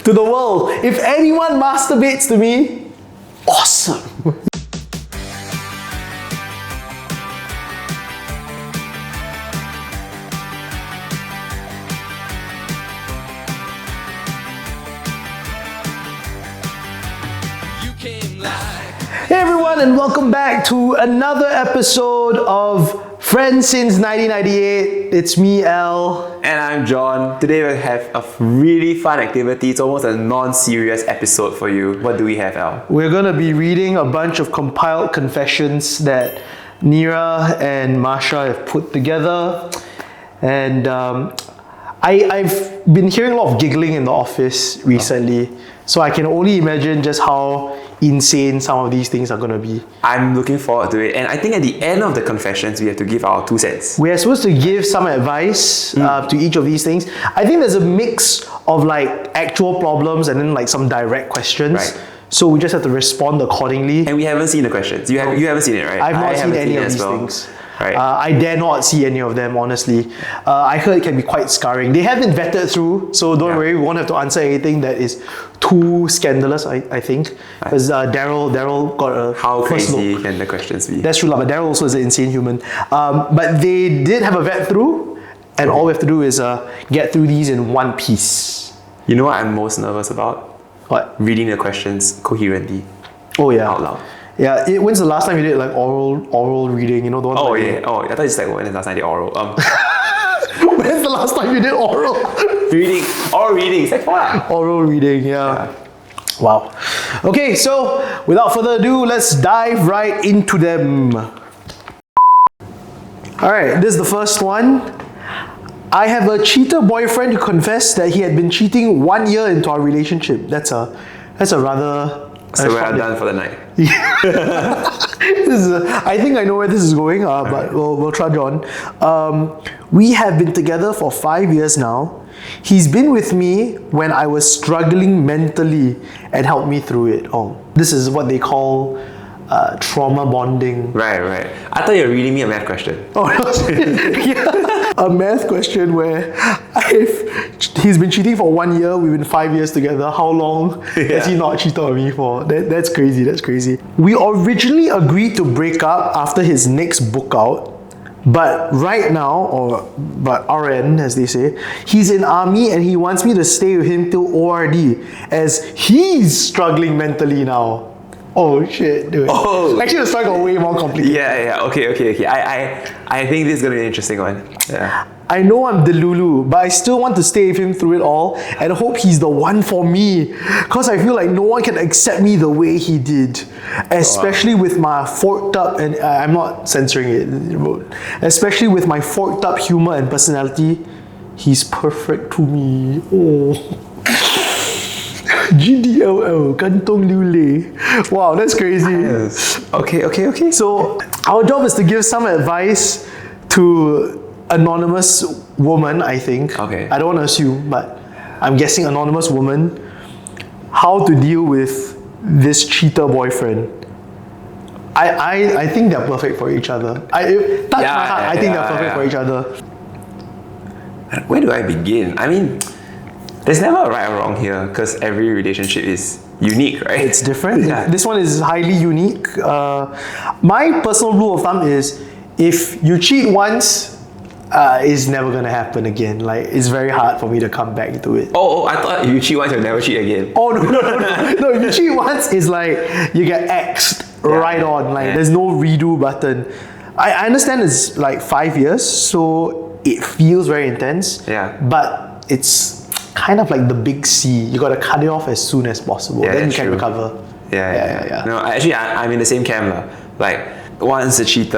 to the world. If anyone masturbates to me, awesome. Hey everyone, and welcome back to another episode of Friends Since 1998. It's me, Ell. And I'm John. Today we have a really fun activity. It's almost a non-serious episode for you. What do we have, Ell? We're gonna be reading a bunch of compiled confessions that Nira and Matcha have put together. And I've been hearing a lot of giggling in the office recently. So I can only imagine just how insane some of these things are going to be. I'm looking forward to it. And I think at the end of the confessions, we have to give our 2 cents. We are supposed to give some advice to each of these things. I think there's a mix of like actual problems and then like some direct questions. Right. So we just have to respond accordingly. And we haven't seen the questions. You haven't seen it, right? I've not seen any of these things. Right. I dare not see any of them, honestly. I heard it can be quite scarring. They have been vetted through, so don't worry, we won't have to answer anything that is too scandalous, I think. Because Daryl got a How first crazy look. can the questions be? That's true, but Daryl also is an insane human. But they did have a vet through, and all we have to do is get through these in one piece. You know what I'm most nervous about? What? Reading the questions coherently. Oh yeah. Out loud. Yeah, when's the last time you did like oral reading? You know the one. Oh yeah. Oh, I thought it's like when the last time I did oral. When's the last time you did oral? Oral reading. It's like what? Oral reading, yeah. Wow. Okay, so without further ado, let's dive right into them. Alright, this is the first one. I have a cheater boyfriend who confessed that he had been cheating 1 year into our relationship. That's a rather... So we're done for the night. I think I know where this is going, but we'll trudge on. We have been together for 5 years now. He's been with me when I was struggling mentally and helped me through it. Oh, this is what they call trauma bonding. Right. I thought you were reading me a math question. Oh, no. Yeah. A math question where he's been cheating for 1 year, we've been 5 years together. How long has he not cheated on me for? That's crazy. We originally agreed to break up after his next book out. But right now, but RN as they say, he's in army and he wants me to stay with him till ORD as he's struggling mentally now. Oh shit, dude. Oh. Actually the story got way more complicated. Yeah. Okay. I think this is gonna be an interesting one. Yeah. I know I'm Delulu, but I still want to stay with him through it all and hope he's the one for me. Cause I feel like no one can accept me the way he did. Especially with my forked up, and I'm not censoring it, especially with my forked up humor and personality, he's perfect to me. Oh. GDLL, Kantong Liule. Wow, that's crazy. Yes. Okay. So our job is to give some advice to anonymous woman, I think. Okay. I don't want to assume, but I'm guessing anonymous woman, how to deal with this cheater boyfriend. I think they're perfect for each other. I think they're perfect for each other. Where do I begin? I mean, there's never a right or wrong here because every relationship is unique, right? It's different. Yeah. This one is highly unique. My personal rule of thumb is if you cheat once, it's never gonna happen again. Like it's very hard for me to come back to it. Oh, I thought if you cheat once, you'll never cheat again. Oh no! No, if you cheat once, it's like you get axed right on. Like there's no redo button. I understand it's like 5 years, so it feels very intense. Yeah. But it's kind of like the big C. You gotta cut it off as soon as possible. Yeah, then you can true. recover. Yeah. No, actually, I'm in the same camp. Like, once a cheater,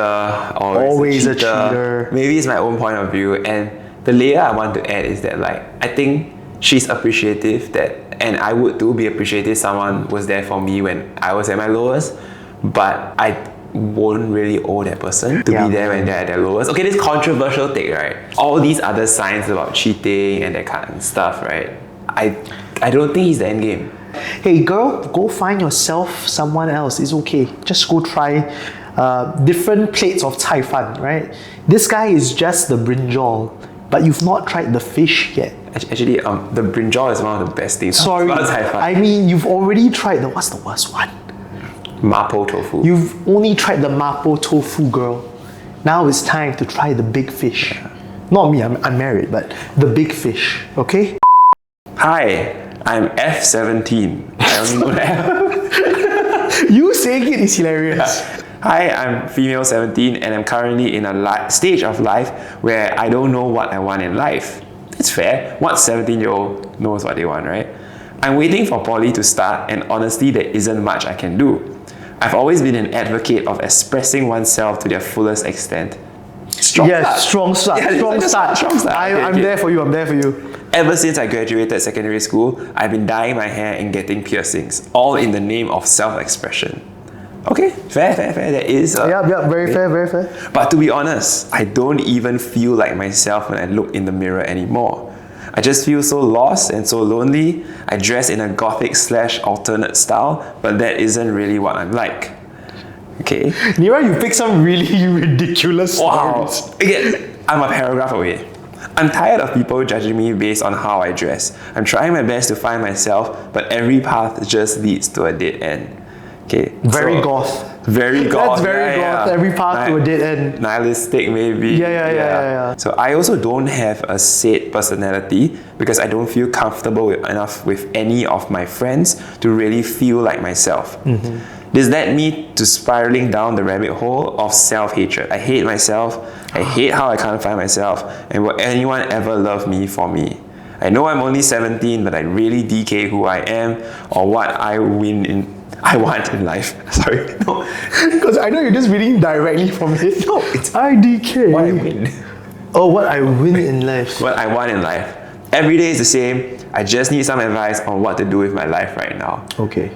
always a cheater. Maybe it's my own point of view. And the layer I want to add is that, like, I think she's appreciative and I would too be appreciative someone was there for me when I was at my lowest. But I won't really owe that person to be there when they're at their lowest. Okay, this controversial take, right? All these other signs about cheating and that kind of stuff, right? I don't think he's the end game. Hey girl, go find yourself someone else. It's okay. Just go try different plates of cai fan, right? This guy is just the brinjal, but you've not tried the fish yet. Actually, the brinjal is one of the best things. Sorry, I mean, you've already tried what's the worst one? Mapo tofu. You've only tried the mapo tofu, girl. Now it's time to try the big fish. Yeah. Not me, I'm married, but the big fish, okay? Hi, I'm F17. I don't know that. You saying it is hilarious. Hi, I'm female 17 and I'm currently in a stage of life where I don't know what I want in life. It's fair. What 17-year-old knows what they want, right? I'm waiting for poly to start and honestly there isn't much I can do. I've always been an advocate of expressing oneself to their fullest extent. Strong start. I'm there for you, Ever since I graduated secondary school, I've been dyeing my hair and getting piercings, all in the name of self-expression. Okay, fair. There is very fair. But to be honest, I don't even feel like myself when I look in the mirror anymore. I just feel so lost and so lonely. I dress in a gothic/alternate style, but that isn't really what I'm like. Okay. Nira, you picked some really ridiculous Wow. stories. Again, I'm a paragraph away. I'm tired of people judging me based on how I dress. I'm trying my best to find myself, but every path just leads to a dead end. Okay. Very goth. Very goth. That's very goth. Every path to a dead end. Nihilistic, maybe. Yeah. So I also don't have a set personality because I don't feel comfortable enough with any of my friends to really feel like myself. This led me to spiraling down the rabbit hole of self-hatred. I hate myself. I hate how I can't find myself. And will anyone ever love me for me? I know I'm only 17, but I really DK who I am or what I want in life. Sorry, no. Because I know you're just reading directly from it. No, it's IDK. what I win. Oh, what I win in life. What I want in life. Every day is the same. I just need some advice on what to do with my life right now. Okay.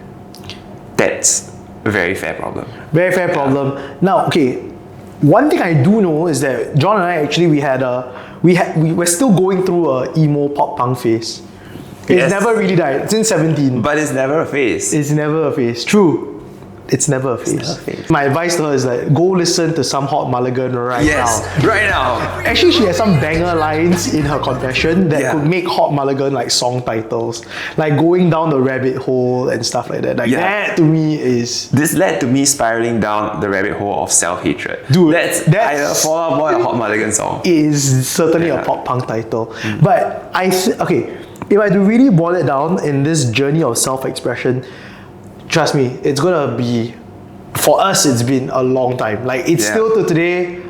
That's a very fair problem. Very fair problem. Now, okay, one thing I do know is that John and I actually we're still going through a emo pop punk phase. It's never really died. Since 17. But it's never a phase. It's never a phase. True. It's never a phase. My advice to her is like, go listen to some Hot Mulligan right now. Right now. Actually, she has some banger lines in her confession that could make Hot Mulligan like song titles. Like going down the rabbit hole and stuff like that. Like that to me is... This led to me spiraling down the rabbit hole of self-hatred. Dude, that's either Fall Out Boy or Hot Mulligan song. Is certainly a pop punk title. But okay, if I had to really boil it down in this journey of self-expression, trust me, it's gonna be, for us, it's been a long time. Like it's still to today,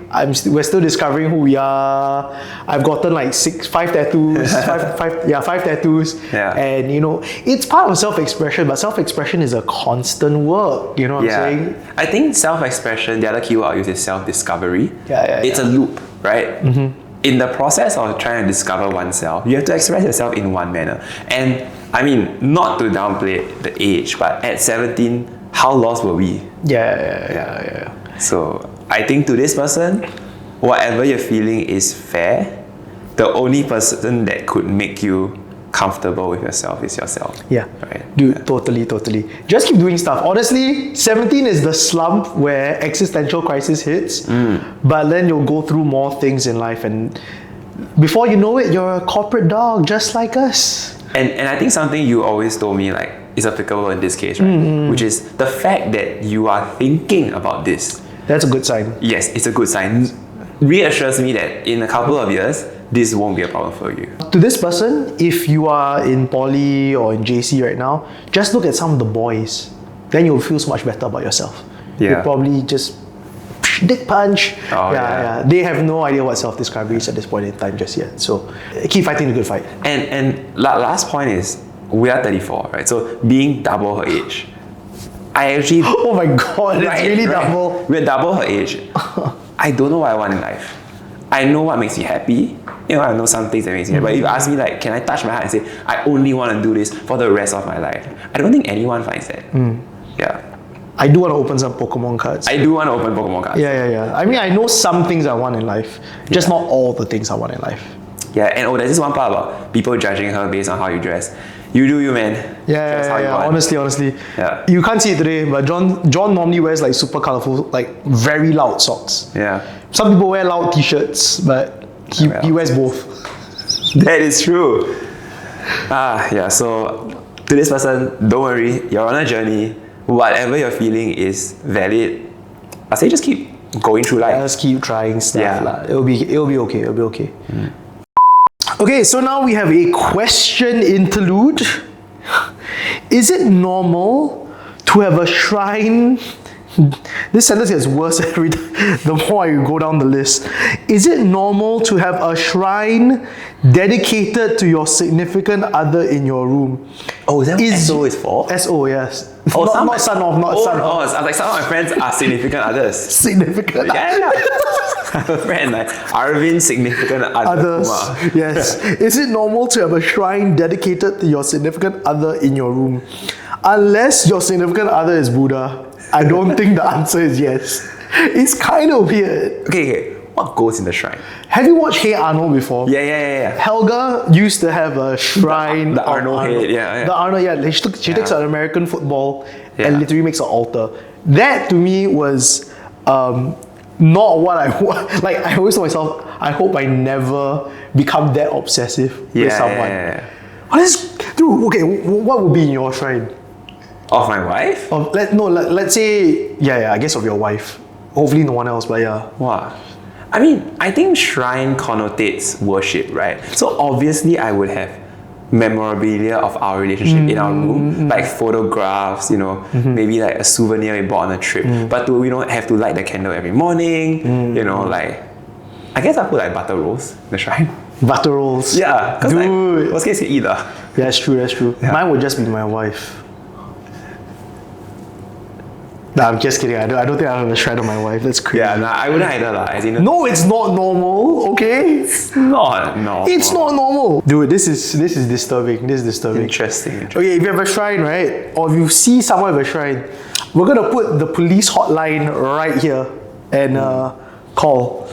we're still discovering who we are. I've gotten like 5 tattoos, five tattoos. Yeah. And you know, it's part of self-expression, but self-expression is a constant work. You know what I'm saying? I think self-expression, the other keyword I use is self-discovery. It's a loop, right? In the process of trying to discover oneself, you have to express yourself in one manner. And I mean, not to downplay the age, but at 17, how lost were we? Yeah. So I think to this person, whatever you're feeling is fair. The only person that could make you comfortable with yourself is yourself. Yeah. Right? Dude, totally. Just keep doing stuff. Honestly, 17 is the slump where existential crisis hits, but then you'll go through more things in life and before you know it, you're a corporate dog just like us. And I think something you always told me like is applicable in this case, right? Which is the fact that you are thinking about this. That's a good sign. Yes, it's a good sign. Reassures me that in a couple of years, this won't be a problem for you. To this person, if you are in poly or in JC right now, just look at some of the boys. Then you'll feel so much better about yourself. You'll probably just dick punch. They have no idea what self-discovery is at this point in time just yet. So keep fighting the good fight. And last point is, we are 34, right? So being double her age. I actually... Oh my god, it's really double. We're double her age. I don't know what I want in life. I know what makes me happy. You know, I know some things that makes me happy. But if you ask me like, can I touch my heart and say, I only want to do this for the rest of my life? I don't think anyone finds that. Yeah. I do want to open some Pokemon cards. I do want to open Pokemon cards. Yeah. I mean, I know some things I want in life, just not all the things I want in life. Yeah, and there's this one part about people judging her based on how you dress. You do you, man. Yeah. Honestly. Yeah. You can't see it today, but John normally wears like super colorful, like very loud socks. Yeah. Some people wear loud t-shirts, but he wears both. That is true. Yeah, so to this person, don't worry, you're on a journey. Whatever you're feeling is valid. I say just keep going through life. Just keep trying stuff. Yeah. It'll be okay. It'll be okay. Okay, so now we have a question interlude. Is it normal to have a shrine? This sentence gets worse the more I go down the list. Is it normal to have a shrine dedicated to your significant other in your room? Oh, is that what SO is for? SO, yes. Oh, not son of, not son of. Oh, like some of my friends are significant others. Significant Yeah. I have a friend like Arvin's significant others. Kumar. Yes. Is it normal to have a shrine dedicated to your significant other in your room? Unless your significant other is Buddha, I don't think the answer is yes. It's kind of weird. Okay. What goes in the shrine? Have you watched Hey Arnold before? Yeah. Helga used to have a shrine. The Arnold head, yeah. The Arnold, yeah. She takes an American football Yeah. and literally makes an altar. That to me was not what I want. Like, I always tell myself, I hope I never become that obsessive with someone. Yeah. Dude, okay, what would be in your shrine? Of my wife? Let's say, I guess of your wife. Hopefully no one else, but yeah. Wow. I mean, I think shrine connotates worship, right? So obviously I would have memorabilia of our relationship in our room, like photographs, maybe like a souvenir we bought on a trip. But we don't have to light the candle every morning, like, I guess I put like butter rolls in the shrine. Butter rolls. Yeah, because dude. Like, what's case you eat? Yeah, that's true. Yeah. Mine would just be my wife. Nah, I'm just kidding. I don't think I have a shrine of my wife. That's crazy. Yeah, nah, I wouldn't either lah. No, it's not normal. Okay. It's not normal. It's not normal. Dude, this is disturbing. This is disturbing. Interesting. Okay, if you have a shrine, right, or if you see someone with a shrine, we're gonna put the police hotline right here and call.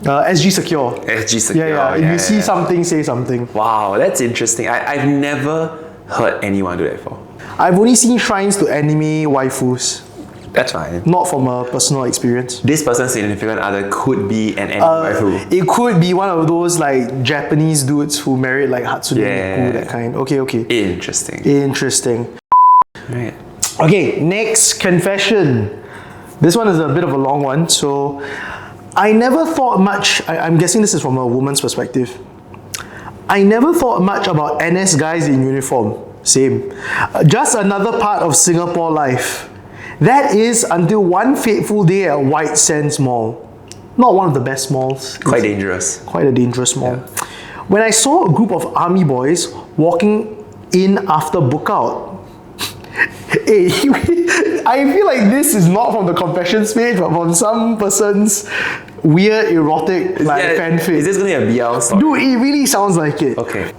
SG Secure. SG Secure. Yeah. If you see something, say something. Wow, that's interesting. I've never heard anyone do that before. I've only seen shrines to anime waifus. That's fine. Not from a personal experience. This person's significant other could be an anime waifu. It could be one of those like Japanese dudes who married like Hatsune Miku, that kind. Okay. Interesting. Right. Okay, next confession. This one is a bit of a long one. So, I never thought much, I'm guessing this is from a woman's perspective. I never thought much about NS guys in uniform. Same. Just another part of Singapore life. That is until one fateful day at White Sands Mall. Not one of the best malls. Quite dangerous. Quite a dangerous mall. Yeah. When I saw a group of army boys walking in after book out. Hey, I feel like this is not from the confessions page, but from some person's weird, erotic fanfic. Is this going to be a BL story? Dude, it really sounds like it. Okay.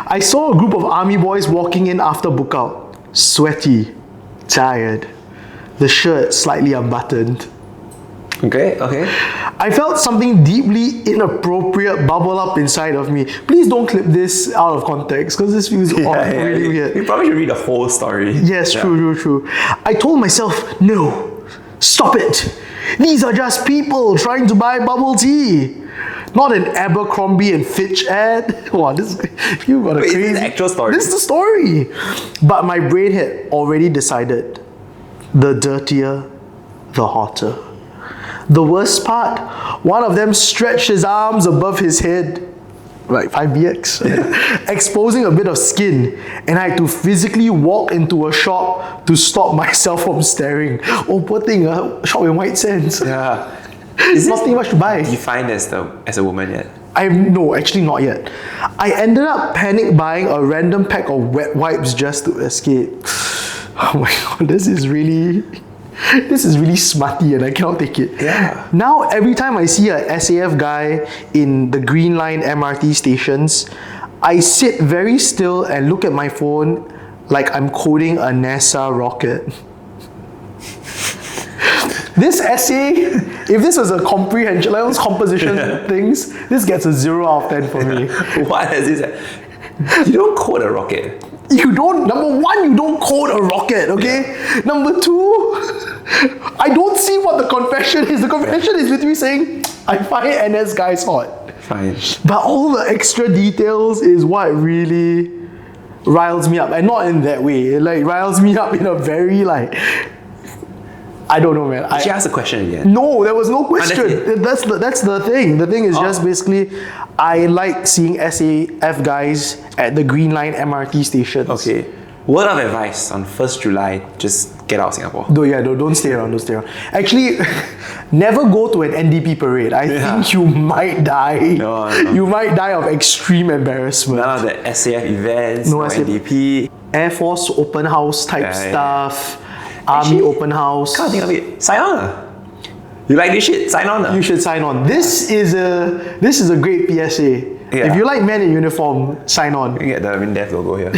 I saw a group of army boys walking in after book out. Sweaty, tired, the shirt slightly unbuttoned. Okay. I felt something deeply inappropriate bubble up inside of me. Please don't clip this out of context because this feels really weird. You probably should read the whole story. Yes, true. I told myself, no, stop it. These are just people trying to buy bubble tea. Not an Abercrombie and Fitch ad. Wow, you got a crazy. Is this the actual story? This is the story. But my brain had already decided. The dirtier, the hotter. The worst part, one of them stretched his arms above his head, like 5BX, exposing a bit of skin, and I had to physically walk into a shop to stop myself from staring. Oh, poor thing, a shop in White Sands. Yeah. It's nothing much to buy. Defined as a woman yet? No, actually not yet. I ended up panic buying a random pack of wet wipes just to escape. Oh my god, this is really smutty and I cannot take it. Yeah. Now every time I see a SAF guy in the Green Line MRT stations, I sit very still and look at my phone like I'm coding a NASA rocket. This essay, if this was a comprehension, like those composition things, this gets a 0 out of 10 for me. What is this? You don't code a rocket. Number one, you don't code a rocket, okay? Yeah. Number two, I don't see what the confession is. The confession is literally saying, I find NS guys hot. Fine. But all the extra details is what really riles me up. And not in that way. It like riles me up in a very like, I don't know, man. Did she ask the question again? No, there was no question. that's That's the thing. The thing is just basically, I like seeing SAF guys at the Green Line MRT stations. Okay. Word of advice on 1st July, just get out of Singapore. Don't stay around, don't stay around. Actually, never go to an NDP parade. I think you might die. No. You might die of extreme embarrassment. None of the SAF events, no NDP. Air Force open house type stuff. Army Actually, open house. Can't think of it. Sign on. You like this shit? Sign on. You should sign on. This is a great PSA. Yeah. If you like men in uniform, sign on. You can get the MINDEF logo here.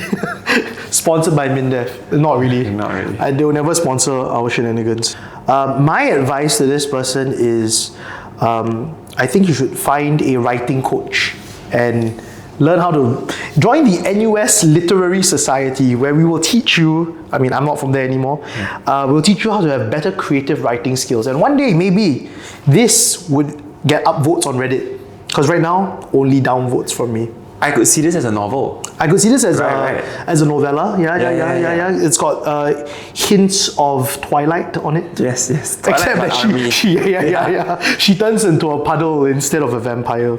Sponsored by MINDEF. Not really. Not really. They will never sponsor our shenanigans. My advice to this person is, I think you should find a writing coach and learn how to join the NUS Literary Society, where we will teach you, I mean, I'm not from there anymore, we'll teach you how to have better creative writing skills. And one day, maybe, this would get upvotes on Reddit. Because right now, only downvotes from me. I could see this as a novel. I could see this as Right. a novella. Yeah. It's got hints of Twilight on it. Yes. Except that she turns into a puddle instead of a vampire.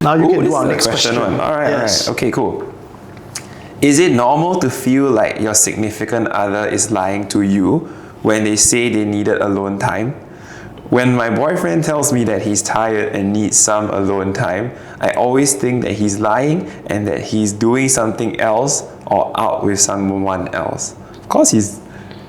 Now you can do our next question. All right. Okay, cool. Is it normal to feel like your significant other is lying to you when they say they needed alone time? When my boyfriend tells me that he's tired and needs some alone time, I always think that he's lying and that he's doing something else or out with someone else. Of course he's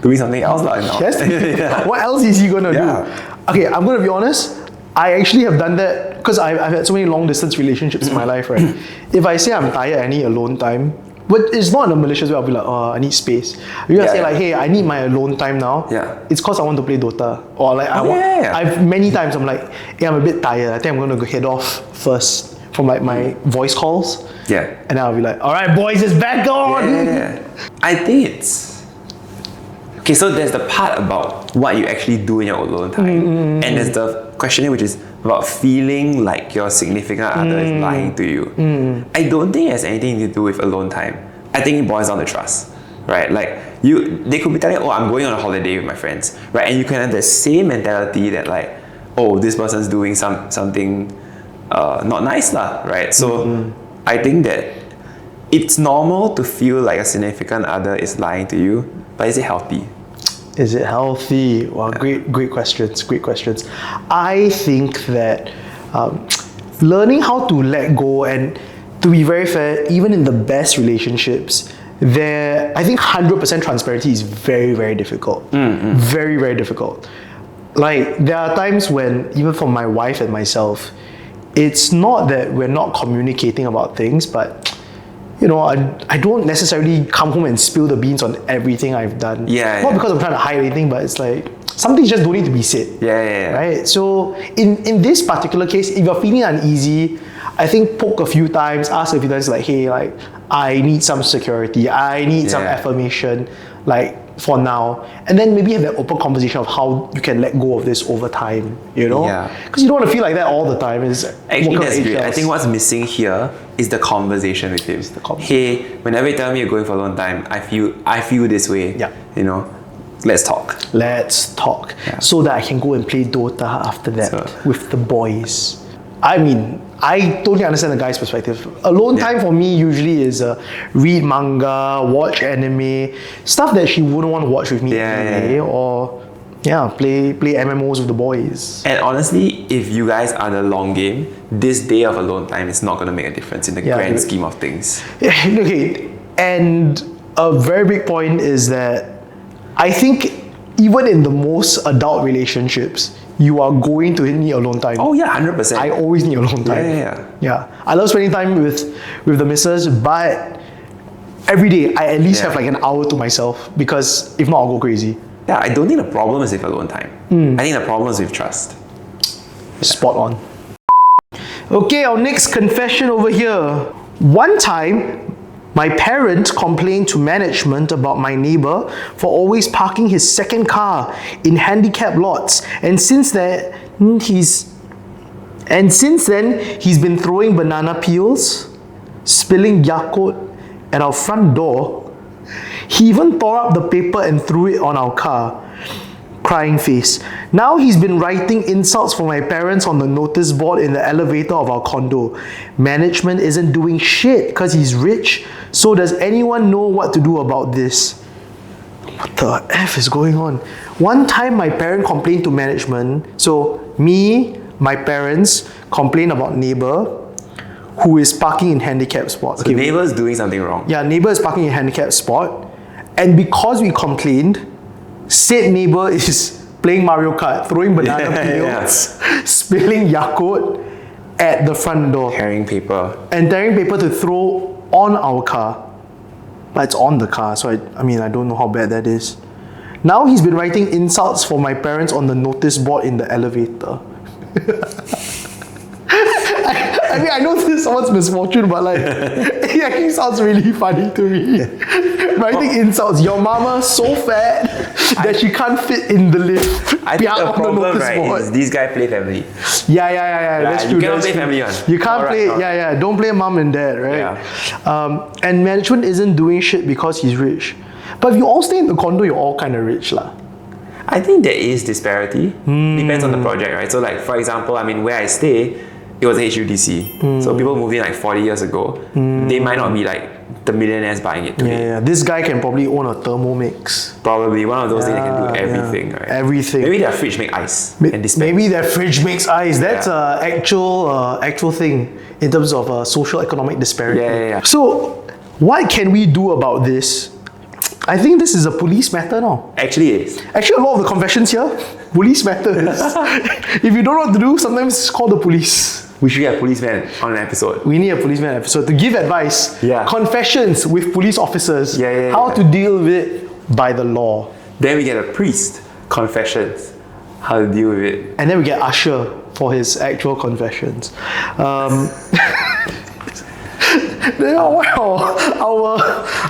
doing something else now. Yes. What else is he gonna do? Okay, I'm gonna be honest. I actually have done that because I've had so many long distance relationships in my life, right? If I say I'm tired, I need alone time, but it's not in a malicious way. I'll be like, oh, I need space. You gotta say like, hey, I need my alone time now. It's because I want to play Dota, or like I've many times I'm like, hey, I'm a bit tired. I think I'm gonna go head off first from like my voice calls. And then I'll be like, all right, boys, it's back on. I think it's okay. So there's the part about what you actually do in your alone time, and there's the question which is about feeling like your significant other is lying to you. I don't think it has anything to do with alone time. I think it boils down to trust, right? Like they could be telling, oh, I'm going on a holiday with my friends, right? And you can have the same mentality that like, oh, this person's doing something not nice lah, right? So I think that it's normal to feel like a significant other is lying to you, but is it healthy? Is it healthy? Well, great questions. I think that learning how to let go, and to be very fair, even in the best relationships, I think 100% transparency is very, very difficult. Very, very difficult. Like, there are times when, even for my wife and myself, it's not that we're not communicating about things, but you know, I don't necessarily come home and spill the beans on everything I've done. Not because I'm trying to hide anything, but it's like, some things just don't need to be said. Right? So, in this particular case, if you're feeling uneasy, I think poke a few times, ask a few times, like, hey, like, I need some security, I need some affirmation, like, for now. And then maybe have that open conversation of how you can let go of this over time, you know? Because you don't want to feel like that all the time. Actually, that's great. I think what's missing here is the conversation with him. Hey, whenever you tell me you're going for a long time, I feel this way. You know, let's talk. So that I can go and play Dota after that with the boys. I mean, I totally understand the guy's perspective. Alone time for me usually is read manga, watch anime, stuff that she wouldn't want to watch with me anyway, or play MMOs with the boys. And honestly, if you guys are the long game, this day of alone time is not going to make a difference in the grand scheme of things. Okay, and a very big point is that I think even in the most adult relationships, you are going to need alone time. Oh yeah, 100%. I always need alone time. I love spending time with the missus, but every day I at least have like an hour to myself, because if not, I'll go crazy. I don't think the problem is with alone time. I think the problem is with trust. Spot on. Okay, our next confession over here. One time, my parent complained to management about my neighbour for always parking his second car in handicapped lots, and since then he's And since then, he's been throwing banana peels, spilling Yakult at our front door. He even tore up the paper and threw it on our car. Crying face. Now he's been writing insults for my parents on the notice board in the elevator of our condo. Management isn't doing shit because he's rich. So does anyone know what to do about this? What the F is going on? One time my parent complained to management. So me, my parents complained about neighbour who is parking in handicapped spot. So neighbour's doing something wrong. Yeah, neighbour is parking in handicapped spot. And because we complained, said neighbour is playing Mario Kart, throwing banana peels, spilling Yakult at the front door. Tearing paper. And tearing paper to throw on our car. But it's on the car, so I mean, I don't know how bad that is. Now he's been writing insults for my parents on the notice board in the elevator. I mean, I know this is someone's misfortune, but like, it actually sounds really funny to me. Writing insults, your mama so fat that she can't fit in the lift. I think the problem, right, is these guys play family. Yeah, that's true. You cannot play family one. You can't play, don't play mom and dad, right? Yeah. And management isn't doing shit because he's rich. But if you all stay in the condo, you're all kind of rich lah. I think there is disparity. Depends on the project, right? So like, for example, I mean, where I stay, it was HUDC. So people moved in like 40 years ago. They might not be like the millionaires buying it today. Yeah. This guy can probably own a Thermomix. Probably one of those things that can do everything, right? Everything. Maybe their fridge make ice and dispense. Maybe their fridge makes ice. That's a actual thing in terms of social economic disparity. Yeah. So what can we do about this? I think this is a police matter now. Actually, it is. Actually, a lot of the confessions here, police matters. If you don't know what to do, sometimes call the police. We should get a policeman on an episode. We need a policeman episode to give advice. Yeah. Confessions with police officers. Yeah. How to deal with it by the law. Then we get a priest. Confessions. How to deal with it. And then we get Usher for his actual confessions. Our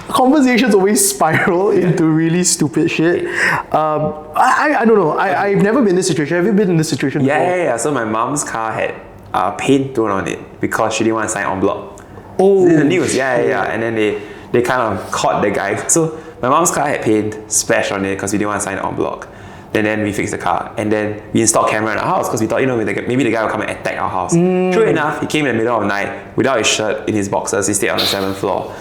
conversations always spiral into really stupid shit. I don't know. I've never been in this situation. Have you been in this situation before? Yeah. So my mom's car had paint thrown on it because she didn't want to sign en bloc. Oh, in the news, yeah. And then they kind of caught the guy. So my mom's car had paint splashed on it because we didn't want to sign en bloc. And then we fixed the car. And then we installed camera in our house because we thought, maybe the guy will come and attack our house. True enough, he came in the middle of the night without his shirt, in his boxers. He stayed on the 7th floor.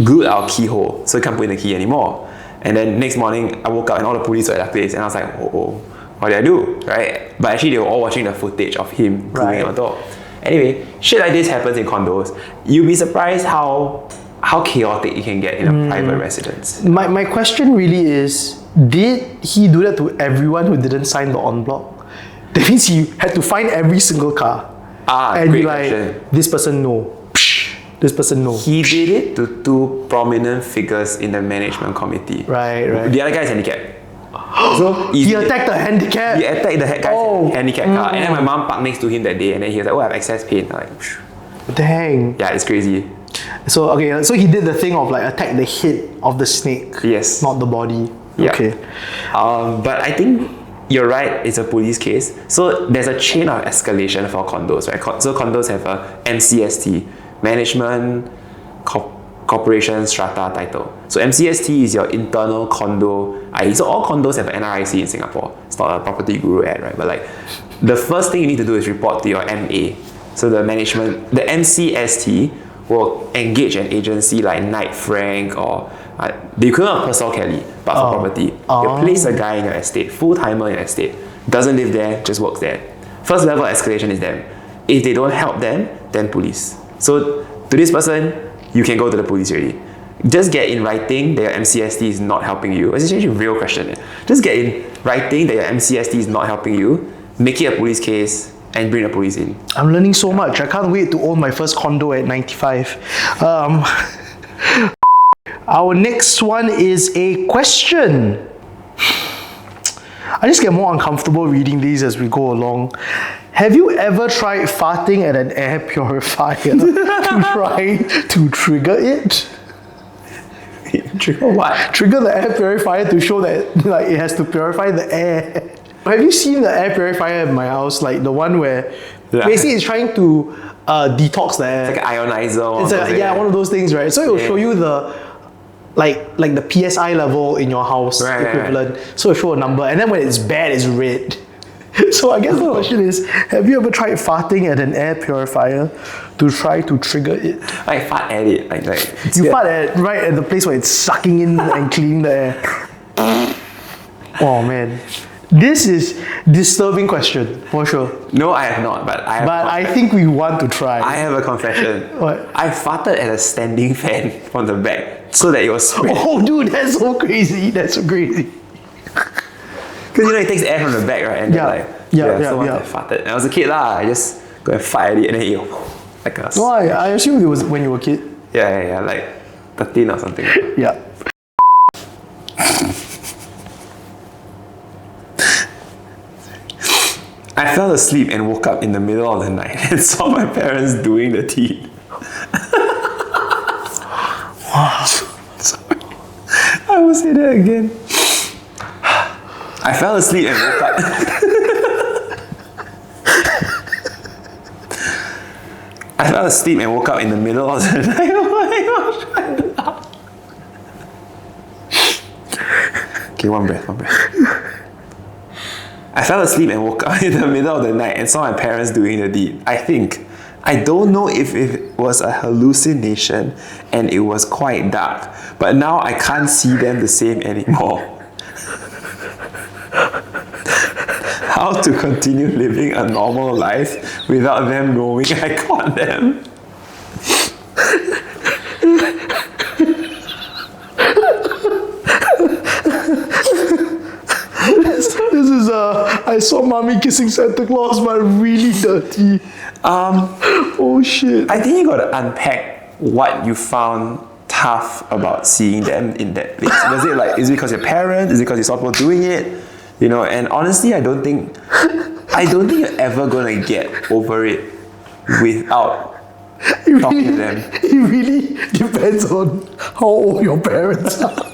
Glued our keyhole, so he can't put in the key anymore. And then next morning, I woke up and all the police were at that place. And I was like, what did I do, right? But actually, they were all watching the footage of him gluing our door. Anyway, shit like this happens in condos. You'll be surprised how chaotic it can get in a private residence. My question really is, did he do that to everyone who didn't sign the en bloc? That means he had to find every single car and be like, question. This person no. Psh, this person no. He did it to two prominent figures in the management committee. Right. The other guy is handicapped. So he attacked the handicap. He attacked the guy's handicapped car. And then my mom parked next to him that day and then he was like, I have excess paint. I'm like, phew. Dang. Yeah, it's crazy. So he did the thing of like attack the head of the snake. Yes. Not the body. Yeah. Okay. But I think you're right, it's a police case. So there's a chain of escalation for condos, right? So condos have a MCST, Management Corporation Strata title. So MCST is your internal condo ID. So all condos have an NRIC in Singapore. It's not a property guru ad, right? But like, the first thing you need to do is report to your MA. So the MCST will engage an agency like Knight Frank or the equivalent of Purcell Kelly, but for property. You place a guy in your estate, full-timer in your estate, doesn't live there, just works there. First level escalation is them. If they don't help them, then police. So to this person, you can go to the police already. Just get in writing that your MCST is not helping you. It's actually a real question. Just get in writing that your MCST is not helping you, make it a police case, and bring the police in. I'm learning so much. I can't wait to own my first condo at 95. Our next one is a question. I just get more uncomfortable reading these as we go along. Have you ever tried farting at an air purifier to try to trigger it? Trigger what? Trigger the air purifier to show that like it has to purify the air. Have you seen the air purifier in my house? Like the one where Yeah. Basically, it's trying to detox the air. Like an ionizer. It's one of those things, right? So it will show you the like the PSI level in your house equivalent. Right. So it'll show a number, and then when it's bad, it's red. So I guess the question is, have you ever tried farting at an air purifier to try to trigger it? Like fart at it, you fart right at the place where it's sucking in and cleaning the air. Oh man, this is disturbing question for sure. No, I have not, but I think we want to try. I have a confession. What? I farted at a standing fan from the back so that it was spread. Oh dude, that's so crazy. That's so crazy. Because it takes air from the back, right? And so once I farted. And I was a kid lah, I just go and fart at it and then it like a... No, I assumed it was when you were a kid. Yeah, like 13 or something. Yeah. I fell asleep and woke up in the middle of the night and saw my parents doing the deed. Sorry. I will say that again. I fell asleep and woke up. I fell asleep and woke up in the middle of the night. Oh my gosh. Okay, one breath. I fell asleep and woke up in the middle of the night and saw my parents doing the deed. I don't know if it was a hallucination and it was quite dark, but now I can't see them the same anymore. How to continue living a normal life without them knowing I caught them? This is I saw mommy kissing Santa Claus, but really dirty. Oh shit. I think you gotta unpack what you found tough about seeing them in that place. Was it like, is it because your parents? Is it because you saw people doing it? You know, and honestly, I don't think you're ever gonna get over it without talking to them. It really depends on how old your parents are.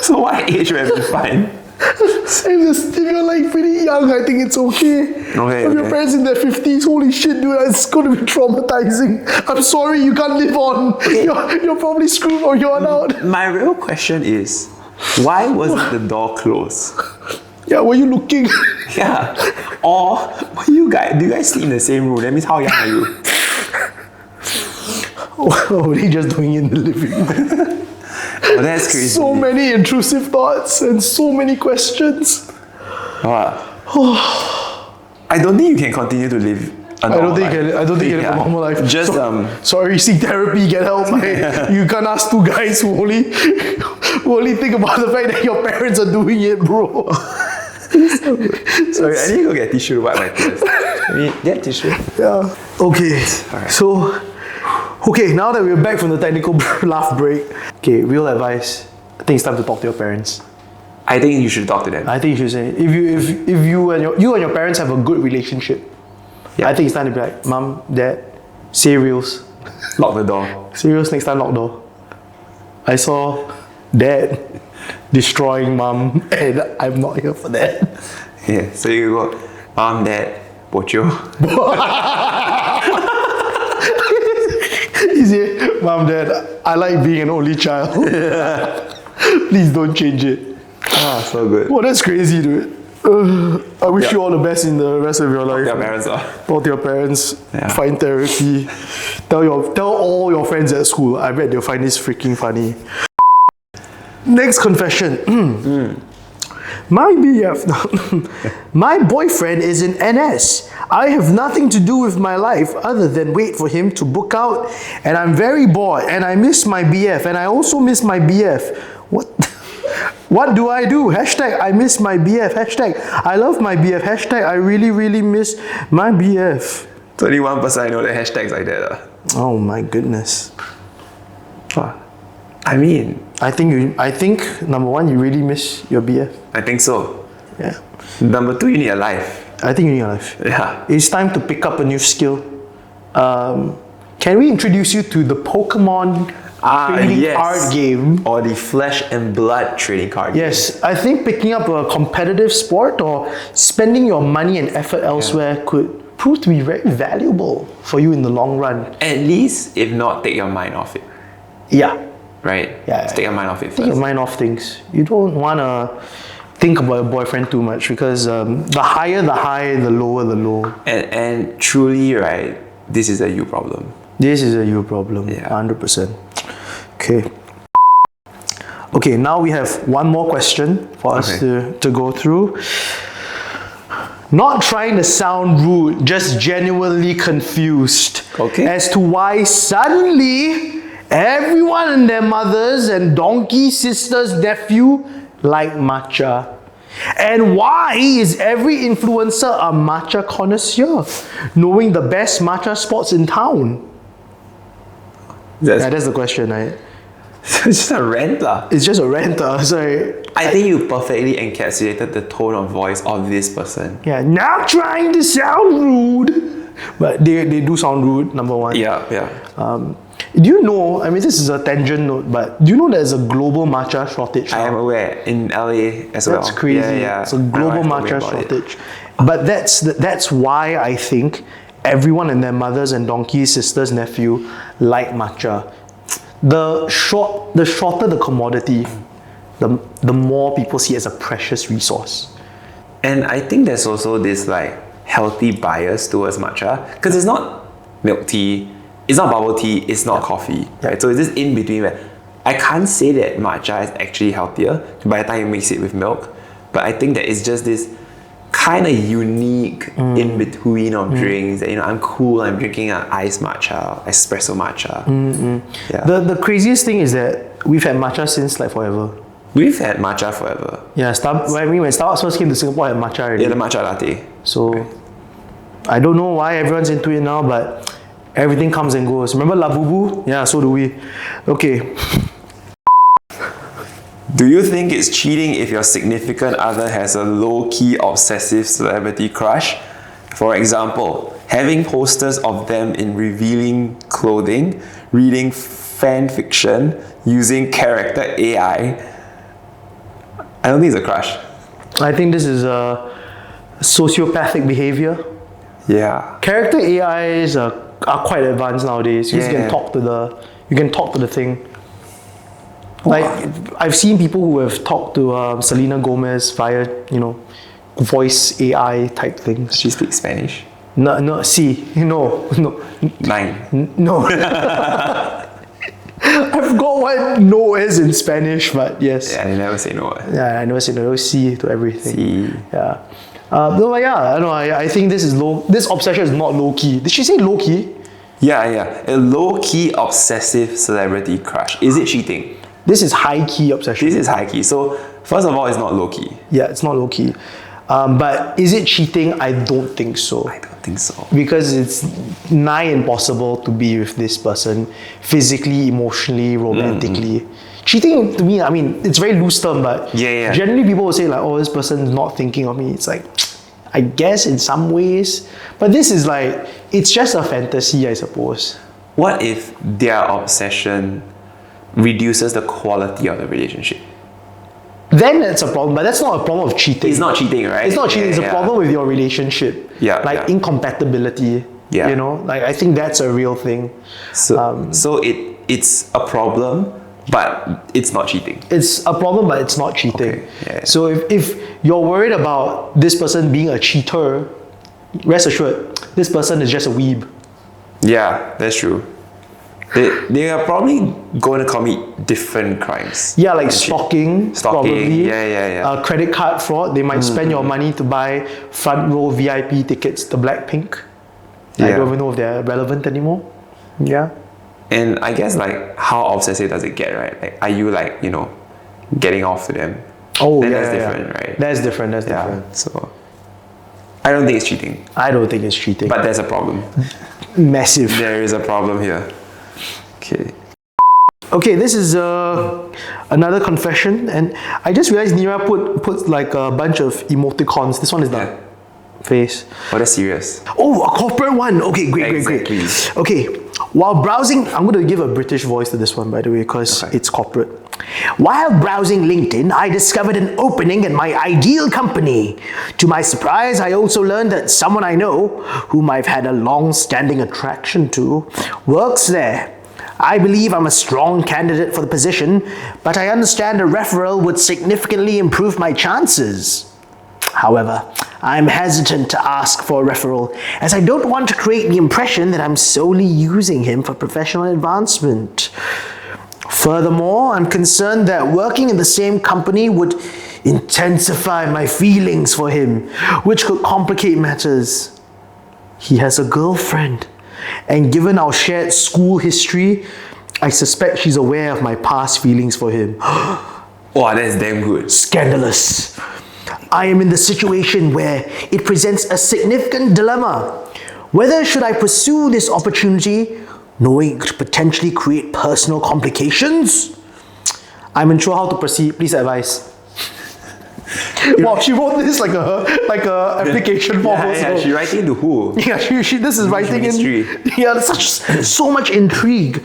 So what age would be fine? If you're like pretty young, I think it's okay. If your parents in their 50s, holy shit, dude, it's going to be traumatizing. I'm sorry, you can't live on. You're probably screwed from here on out. My real question is, why wasn't the door closed? Yeah, were you looking? Yeah. Or do you guys sleep in the same room? That means how young are you? Or were they just doing it in the living room? Oh, that's crazy. So many intrusive thoughts and so many questions. I don't think you can continue to live a normal life. I don't think you can live a normal life. Just sorry, seek therapy, get help. You can't ask two guys who only think about the fact that your parents are doing it, bro. Sorry, I need to go get tissue to wipe my tears. Get tissue. Yeah. Okay. Alright. So, now that we're back from the technical laugh break, okay, real advice. I think it's time to talk to your parents. I think you should talk to them. I think you should say it. If you and your parents have a good relationship, I think it's time to be like, Mom, Dad, cereals. Lock the door. Cereals, next time lock door. I saw Dad destroying Mom, and I'm not here for that. Yeah, so you go, Mom, Dad, Bocho. You say, Mom, Dad, I like being an only child. Please don't change it. So good. Well, that's crazy, dude. I wish you all the best in the rest of your life. Talk to your parents. Talk to your parents. Find therapy. Tell all your friends at school. I bet they'll find this freaking funny. Next confession. My BF, my boyfriend is in NS. I have nothing to do with my life other than wait for him to book out, and I'm very bored and I miss my BF, and I also miss my BF. What do I do? Hashtag I miss my BF. Hashtag I love my BF. Hashtag I really, really miss my BF. 21% I know the hashtags like that. Oh my goodness. I mean, I think number one, you really miss your BF. I think so. Yeah. Number two, you need a life. I think you need a life. Yeah. It's time to pick up a new skill. Can we introduce you to the Pokemon trading card game. Or the flesh and blood trading card game. Yes, I think picking up a competitive sport or spending your money and effort elsewhere could prove to be very valuable for you in the long run. At least, if not, take your mind off it. Yeah. Right? Yeah. Just take your mind off it first. Take your mind off things. You don't want to think about your boyfriend too much because the higher the high, the lower the low. And truly, right, this is a you problem. This is a you problem. Yeah. 100%. Okay. Okay, now we have one more question for us to go through. Not trying to sound rude, just genuinely confused as to why suddenly everyone and their mothers and donkey sisters' nephew like matcha. And why is every influencer a matcha connoisseur, knowing the best matcha spots in town? That's the question, right? It's just a rant lah. It's just a rant, sorry. I think you perfectly encapsulated the tone of voice of this person. Yeah, not trying to sound rude. But they do sound rude, number one. Yeah. Do you know, I mean this is a tangent note, but do you know there's a global matcha shortage now? I am aware, in LA as well. That's crazy. Yeah. It's a global matcha shortage. But that's why I think everyone and their mothers and donkey sisters nephew like matcha. The shorter the commodity, the more people see it as a precious resource. And I think there's also this like healthy bias towards matcha because it's not milk tea, it's not bubble tea, it's not coffee, right? So it's this in between where I can't say that matcha is actually healthier by the time you mix it with milk, but I think that it's just this kind of unique in between of drinks that, you know, I'm cool, I'm drinking an iced matcha, espresso matcha. Yeah. The craziest thing is that we've had matcha since like forever. We've had matcha forever. Yeah, when Starbucks first came to Singapore, I had matcha already. Yeah, the matcha latte. So I don't know why everyone's into it now, but everything comes and goes. Remember La Bubu? Yeah, so do we. Okay. Do you think it's cheating if your significant other has a low-key obsessive celebrity crush? For example, having posters of them in revealing clothing, reading fan fiction, using character AI. I don't think it's a crush. I think this is a sociopathic behavior. Yeah. Character AIs are quite advanced nowadays. You can talk to the thing. Like I've seen people who have talked to Selena Gomez via, you know, voice AI type things. She speaks Spanish. No. Nine. No. I forgot what no is in Spanish, but yes. Yeah, I never say no. Yeah, I never say no. See to everything. See. Yeah. No, yeah. I think this obsession is not low key. Did she say low key? Yeah. A low-key obsessive celebrity crush. Is it cheating? This is high key obsession. This is high key. So first of all, it's not low key. Yeah, it's not low key. But is it cheating? I don't think so. I don't think so. Because it's nigh impossible to be with this person physically, emotionally, romantically. Cheating to me, I mean, it's a very loose term, but generally people will say like, oh, this person is not thinking of me. It's like, I guess in some ways. But this is like, it's just a fantasy, I suppose. What if their obsession reduces the quality of the relationship? Then that's a problem, but that's not a problem of cheating. It's not cheating, right? It's not cheating, it's a problem with your relationship. Incompatibility. Yeah. You know, like I think that's a real thing. So it's a problem, but it's not cheating. It's a problem, but it's not cheating. Okay. Yeah. So if you're worried about this person being a cheater, rest assured, this person is just a weeb. Yeah, that's true. They are probably going to commit different crimes. Yeah, like stalking, probably. Yeah. Credit card fraud. They might spend your money to buy front row VIP tickets to Blackpink. I don't even know if they're relevant anymore. Yeah. And I guess like how obsessive does it get, right? Like, are you like, you know, getting off to them? Oh, then that's different, right? That's different. So I don't think it's cheating. I don't think it's cheating. But there's a problem. Massive. There is a problem here. Okay, this is another confession, and I just realized Nira put like a bunch of emoticons. This one is the face. Oh, that's serious. Oh, a corporate one. Okay, great. Please. Okay, While browsing, I'm going to give a British voice to this one, by the way, because it's corporate. While browsing LinkedIn, I discovered an opening in my ideal company. To my surprise, I also learned that someone I know, whom I've had a long-standing attraction to, works there. I believe I'm a strong candidate for the position, but I understand a referral would significantly improve my chances. However, I'm hesitant to ask for a referral, as I don't want to create the impression that I'm solely using him for professional advancement. Furthermore, I'm concerned that working in the same company would intensify my feelings for him, which could complicate matters. He has a girlfriend, and given our shared school history, I suspect she's aware of my past feelings for him. Wow, that's damn good. Scandalous. I am in the situation where it presents a significant dilemma. Whether should I pursue this opportunity, knowing it could potentially create personal complications? I'm unsure how to proceed. Please advise. Wow, she wrote this like a application form. Yeah, she writing to who? Yeah, this is writing in. Ministry. Yeah, there's so much intrigue.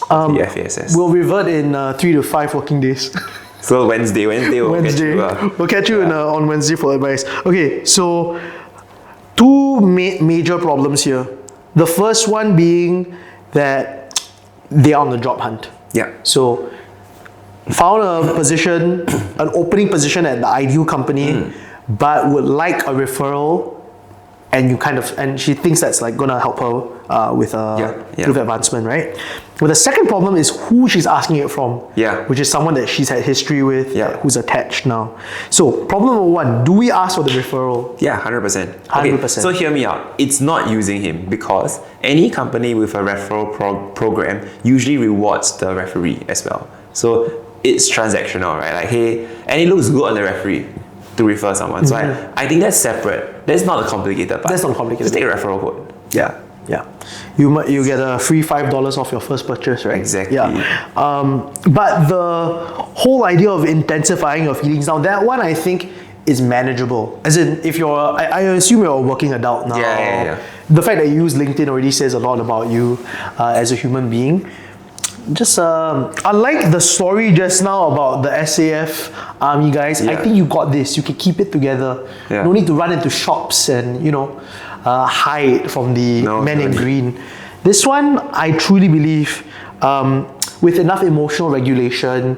The FASS. We'll revert in 3 to 5 working days. So Wednesday we'll catch you. We'll catch you on Wednesday for advice. Okay, so two major problems here. The first one being that they are on the job hunt. Yeah. So found a position, an opening position at the ideal company, but would like a referral, and she thinks that's like gonna help her with advancement, right? But the second problem is who she's asking it from. Yeah. Which is someone that she's had history with, who's attached now. So problem number one, do we ask for the referral? Yeah, 100%. 100%. Okay, so hear me out. It's not using him because any company with a referral program usually rewards the referee as well. So it's transactional, right? Like, hey, and it looks good on the referee to refer someone. So I think that's separate. That's not a complicated part. That's not complicated. Just take a referral code. Yeah. Yeah. You get a free $5 off your first purchase, right? Exactly. Yeah. But the whole idea of intensifying your feelings, now that one I think is manageable. As in, if I assume you're a working adult now. Yeah. The fact that you use LinkedIn already says a lot about you as a human being. Just unlike the story just now about the SAF army guys, I think you got this. You can keep it together. Yeah. No need to run into shops and hide from the men in green. This one, I truly believe, with enough emotional regulation,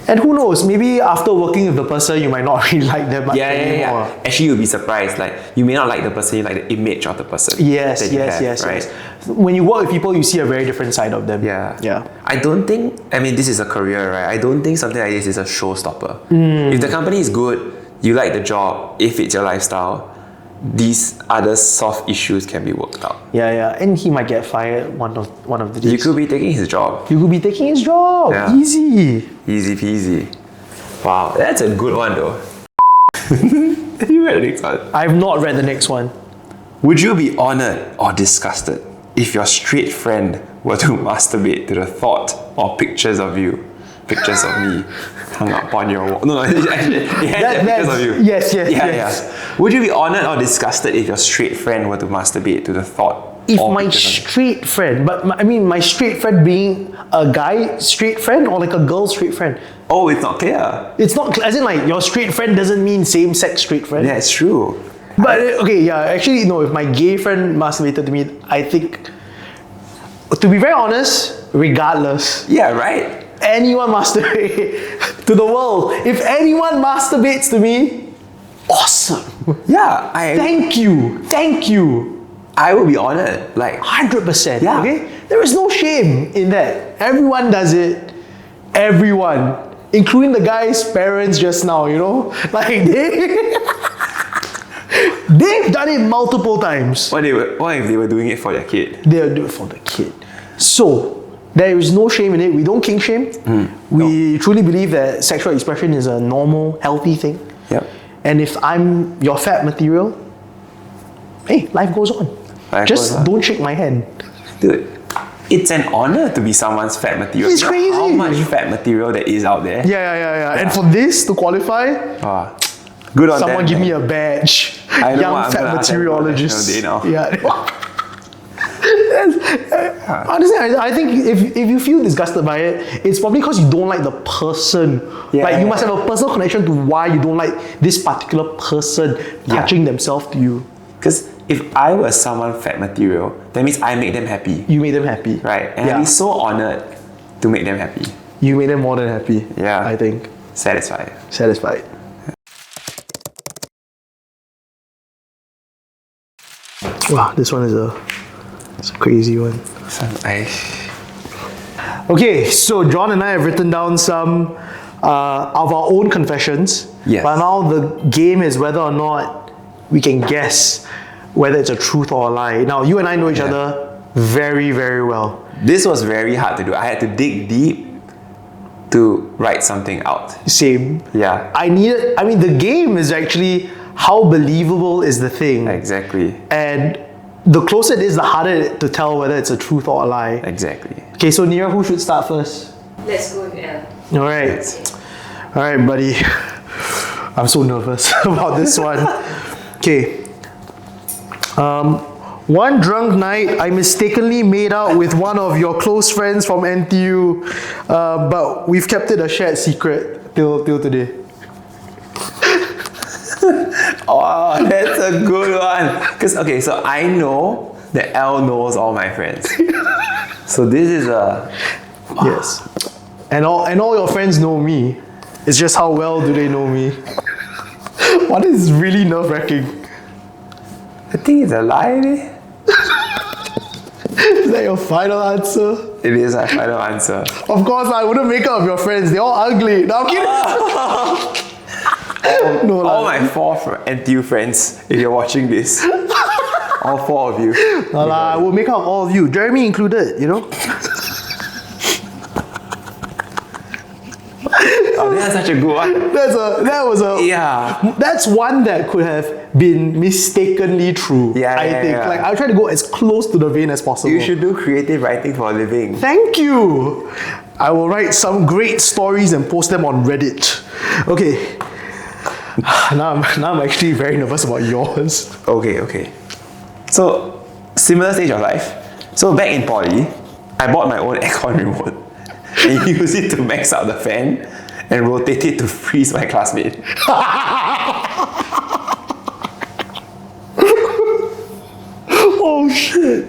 and who knows, maybe after working with the person, you might not really like them much anymore. Actually, you'll be surprised. Like, you may not like the person, you like the image of the person. Yes. When you work with people, you see a very different side of them. Yeah. I don't think, this is a career, right? I don't think something like this is a showstopper. If the company is good, you like the job, if it's your lifestyle, these other soft issues can be worked out. Yeah. And he might get fired one of the days. You could be taking his job. Yeah. Easy peasy. Wow, that's a good one though. You read the next one? I've not read the next one. Would you be honored or disgusted if your straight friend were to masturbate to the thought or pictures of me hung up on your wall? No, actually, pictures of you. Yes. Would you be honored or disgusted if your straight friend were to masturbate to the thought? If my straight friend, but my straight friend being a guy straight friend or like a girl straight friend? Oh, it's not clear. It's not, as in like your straight friend doesn't mean same-sex straight friend. Yeah, it's true. But actually no, if my gay friend masturbated to me, I think, to be very honest, regardless. Yeah, right? Anyone masturbate to the world. If anyone masturbates to me, awesome. Yeah, Thank you. I will be honored, like 100%. Yeah. Okay, there is no shame in that. Everyone does it. Everyone, including the guy's parents just now. Like they've done it multiple times. What if they were doing it for their kid? They'll do it for the kid. So there is no shame in it. We don't kink shame. We truly believe that sexual expression is a normal, healthy thing. Yep. And if I'm your fat material, hey, life goes on. Just don't shake my hand. Dude, it's an honor to be someone's fat material. It's crazy. How much fat material there is out there. Yeah. And for this to qualify, good on someone them, give man. me a badge. I know Young what I'm fat gonna ask them materiologist. about National Day now. Yeah. Honestly, I think if you feel disgusted by it, it's probably because you don't like the person. Like you must have a personal connection to why you don't like this particular person touching themselves to you. Because if I was someone fat material, that means I make them happy. You made them happy. Right. And I'd be so honored to make them happy. You made them more than happy. Yeah. I think. Satisfied. Satisfied. Wow, this one is it's a crazy one. Okay, so John and I have written down some of our own confessions. Yes. But now the game is whether or not we can guess whether it's a truth or a lie. Now, you and I know each other very, very well. This was very hard to do. I had to dig deep to write something out. Same. Yeah. I mean, the game is actually how believable is the thing. Exactly. And the closer it is, the harder to tell whether it's a truth or a lie. Exactly. Okay, so Nira, who should start first? Let's go with Ell. All right. All right, buddy. I'm so nervous about this one. Okay. One drunk night, I mistakenly made out with one of your close friends from NTU, but we've kept it a shared secret till today. Oh, that's a good one. Because, okay, so I know that Ell knows all my friends. So this is a... Yes. And all your friends know me. It's just how well do they know me. What is really nerve-wracking? I think it's a lie, eh? Is that your final answer? It is my final answer. Of course, I wouldn't make out with your friends. They're all ugly. No, I'm kidding. No, All my 4 NTU friends, if you're watching this, all 4 of you. No, I will make out with all of you. Jeremy included, you know? Oh, that's such a good one. That's one that could have been mistakenly true. I think. Like, I'll try to go as close to the vein as possible. You should do creative writing for a living. Thank you. I will write some great stories and post them on Reddit. Okay. Now I'm actually very nervous about yours. Okay. So, similar stage of life. So back in poly, I bought my own aircon remote and used it to max out the fan and rotate it to freeze my classmate. Oh shit.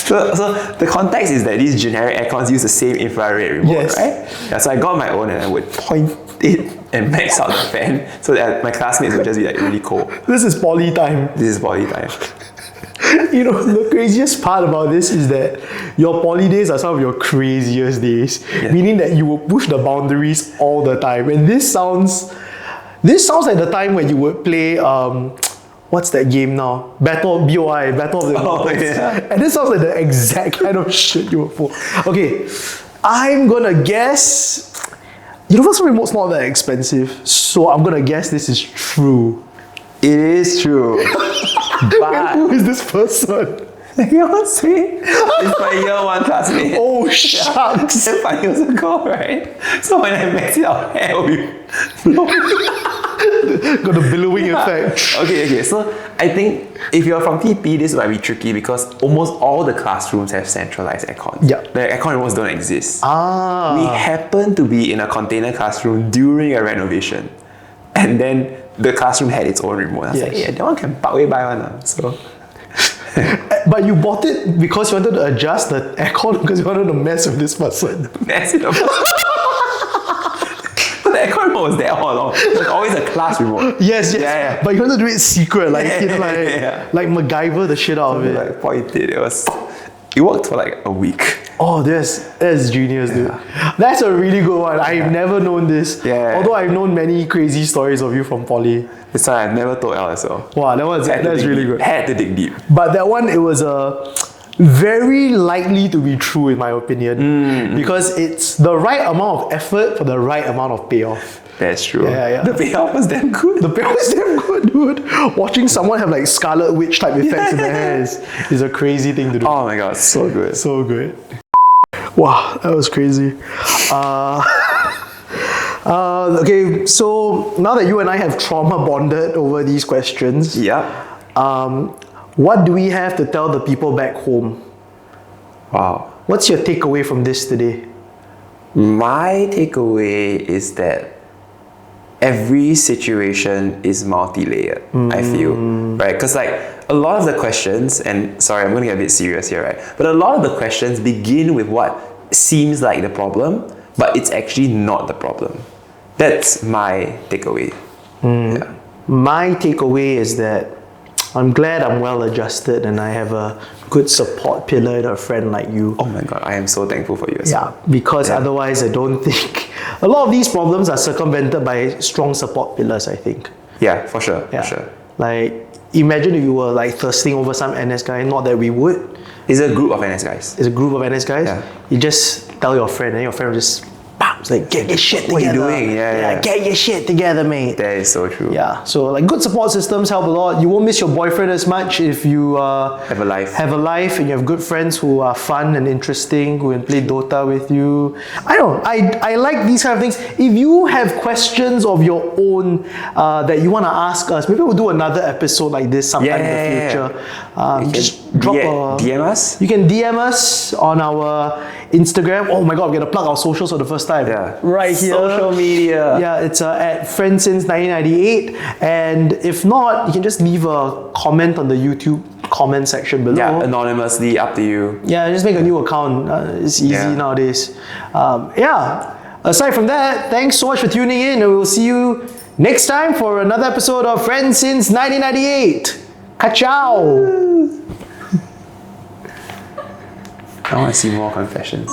So the context is that these generic aircons use the same infrared remote, right? Yeah, so I got my own and I would point it and max out the fan so that my classmates would just be like really cold. This is poly time. This is poly time. You know, the craziest part about this is that your poly days are some of your craziest days. Meaning that you will push the boundaries all the time. And this sounds like the time when you would play what's that game now? Battle of the Immortals. And this sounds like the exact kind of shit you would pull. Okay, I'm gonna guess Universal Remote's not that expensive, so I'm gonna guess this is true. It is true. But Who is this person? you know what I'm saying? It's my year 1 classmate. Oh shucks! 5 years ago, right? So when I max it out, hell, Got a billowing effect. Okay. So I think if you're from TP, this might be tricky because almost all the classrooms have centralized aircons. Yeah. The aircon remotes don't exist. Ah. We happen to be in a container classroom during a renovation. And then the classroom had its own remote. I was like, yeah, that one can park way by one. So. But you bought it because you wanted to adjust the aircon because you wanted to mess with this person. Mess it up. But the aircon remote was there all along. There's always a class remote. Yes. Yeah. But you wanted to do it secret, like Yeah. like MacGyver the shit out of it. Like pointed. It worked for like a week. Oh, that's genius, dude. That's a really good one. I've never known this. Yeah. Although I've known many crazy stories of you from poly. This one I've never told Ell as well. Wow, that's really good. Had to dig deep. But that one, it was very likely to be true in my opinion. Because it's the right amount of effort for the right amount of payoff. That's true. Yeah. The payoff was damn good. The payoff was damn good, dude. Watching someone have like Scarlet Witch type effects in their hair is a crazy thing to do. Oh my god, so good. So good. Wow, that was crazy. Okay, so now that you and I have trauma bonded over these questions, What do we have to tell the people back home? Wow. What's your takeaway from this today? My takeaway is that every situation is multi-layered, I feel, right? Because like a lot of the questions, and sorry, I'm going to get a bit serious here, right? But a lot of the questions begin with what seems like the problem, but it's actually not the problem. That's my takeaway. Yeah. My takeaway is that I'm glad I'm well adjusted and I have a good support pillar and a friend like you. Oh my god, I am so thankful for you as well. Yeah, because otherwise I don't think a lot of these problems are circumvented by strong support pillars, I think. Yeah, for sure, Yeah. for sure. Like, imagine if you were like thirsting over some NS guy, not that we would. It's a group of NS guys. It's a group of NS guys. Yeah. You just tell your friend and your friend will just it's like, get your shit together. What are you doing? Yeah. Get your shit together, mate. That is so true. Yeah, so like good support systems help a lot. You won't miss your boyfriend as much if you Have a life. have a life and you have good friends who are fun and interesting, who can play Dota with you. I don't know, I like these kind of things. If you have questions of your own that you want to ask us, maybe we'll do another episode like this sometime in the future. Just drop DM us. You can DM us on our Instagram. Oh my god, we're gonna plug our socials for the first time. Yeah. Right here. Social media. Yeah, it's at Friends Since 1998. And if not, you can just leave a comment on the YouTube comment section below. Yeah, anonymously, up to you. Yeah, just make a new account. It's easy nowadays. Aside from that, thanks so much for tuning in, and we will see you next time for another episode of Friends Since 1998. Ka-ciao! I want to see more confessions.